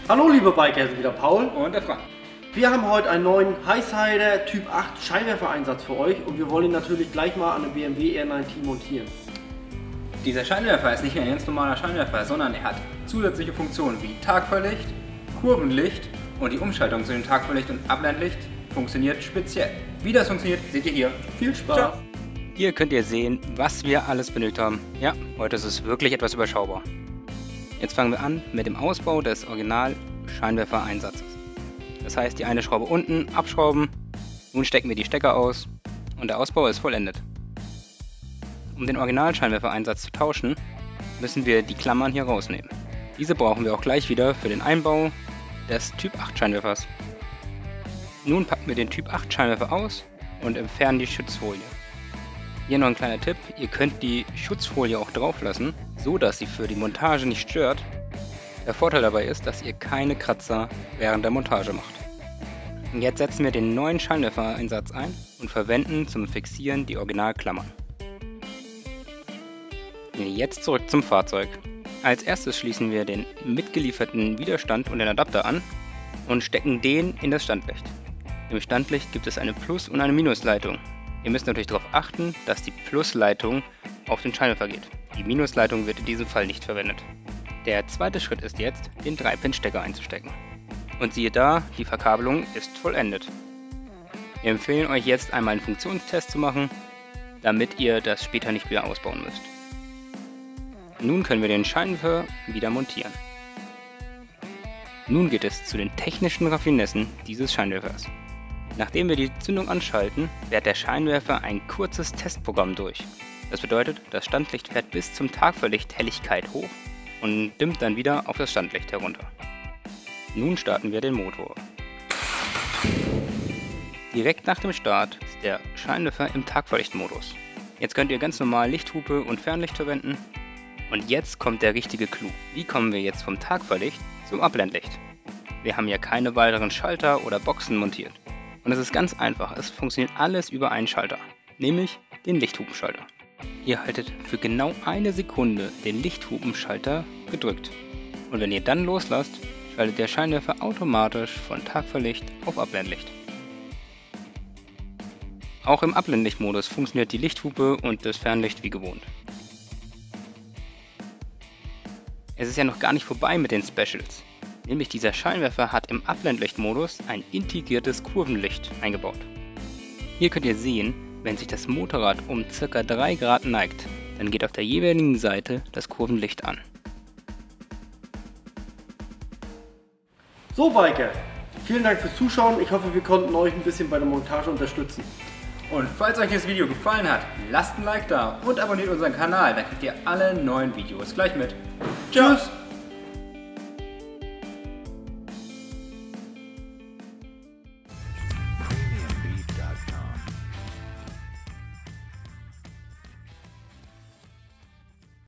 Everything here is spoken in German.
Hallo liebe Biker, hier ist wieder Paul und der Frank. Wir haben heute einen neuen Highsider Typ 8 Scheinwerfereinsatz für euch und wir wollen ihn natürlich gleich mal an einem BMW R9T montieren. Dieser Scheinwerfer ist nicht ein ganz normaler Scheinwerfer, sondern er hat zusätzliche Funktionen wie Tagfahrlicht, Kurvenlicht und die Umschaltung zu dem Tagfahrlicht und Abblendlicht funktioniert speziell. Wie das funktioniert, seht ihr hier. Viel Spaß! Ciao. Hier könnt ihr sehen, was wir alles benötigt haben. Ja, heute ist es wirklich etwas überschaubar. Jetzt fangen wir an mit dem Ausbau des Original-Scheinwerfer-Einsatzes. Das heißt, die eine Schraube unten abschrauben, nun stecken wir die Stecker aus und der Ausbau ist vollendet. Um den Original-Scheinwerfer-Einsatz zu tauschen, müssen wir die Klammern hier rausnehmen. Diese brauchen wir auch gleich wieder für den Einbau des Typ 8 Scheinwerfers. Nun packen wir den Typ 8 Scheinwerfer aus und entfernen die Schutzfolie. Hier noch ein kleiner Tipp, ihr könnt die Schutzfolie auch drauf lassen, so dass sie für die Montage nicht stört. Der Vorteil dabei ist, dass ihr keine Kratzer während der Montage macht. Und jetzt setzen wir den neuen Scheinwerfereinsatz ein und verwenden zum Fixieren die Originalklammern. Jetzt zurück zum Fahrzeug. Als erstes schließen wir den mitgelieferten Widerstand und den Adapter an und stecken den in das Standlicht. Im Standlicht gibt es eine Plus- und eine Minusleitung. Ihr müsst natürlich darauf achten, dass die Plusleitung auf den Scheinwerfer geht. Die Minusleitung wird in diesem Fall nicht verwendet. Der zweite Schritt ist jetzt, den 3-Pin-Stecker einzustecken. Und siehe da, die Verkabelung ist vollendet. Wir empfehlen euch jetzt einmal einen Funktionstest zu machen, damit ihr das später nicht wieder ausbauen müsst. Nun können wir den Scheinwerfer wieder montieren. Nun geht es zu den technischen Raffinessen dieses Scheinwerfers. Nachdem wir die Zündung anschalten, fährt der Scheinwerfer ein kurzes Testprogramm durch. Das bedeutet, das Standlicht fährt bis zum Tagfahrlicht Helligkeit hoch und dimmt dann wieder auf das Standlicht herunter. Nun starten wir den Motor. Direkt nach dem Start ist der Scheinwerfer im Tagfahrlichtmodus. Jetzt könnt ihr ganz normal Lichthupe und Fernlicht verwenden. Und jetzt kommt der richtige Clou. Wie kommen wir jetzt vom Tagfahrlicht zum Abblendlicht? Wir haben ja keine weiteren Schalter oder Boxen montiert. Und es ist ganz einfach, es funktioniert alles über einen Schalter, nämlich den Lichthupenschalter. Ihr haltet für genau eine Sekunde den Lichthupenschalter gedrückt. Und wenn ihr dann loslasst, schaltet der Scheinwerfer automatisch von Tagfahrlicht auf Abblendlicht. Auch im Abblendlichtmodus funktioniert die Lichthupe und das Fernlicht wie gewohnt. Es ist ja noch gar nicht vorbei mit den Specials. Nämlich dieser Scheinwerfer hat im Abblendlichtmodus ein integriertes Kurvenlicht eingebaut. Hier könnt ihr sehen, wenn sich das Motorrad um ca. 3 Grad neigt, dann geht auf der jeweiligen Seite das Kurvenlicht an. So Biker, vielen Dank fürs Zuschauen. Ich hoffe, wir konnten euch ein bisschen bei der Montage unterstützen. Und falls euch das Video gefallen hat, lasst ein Like da und abonniert unseren Kanal, dann kriegt ihr alle neuen Videos gleich mit. Tschüss!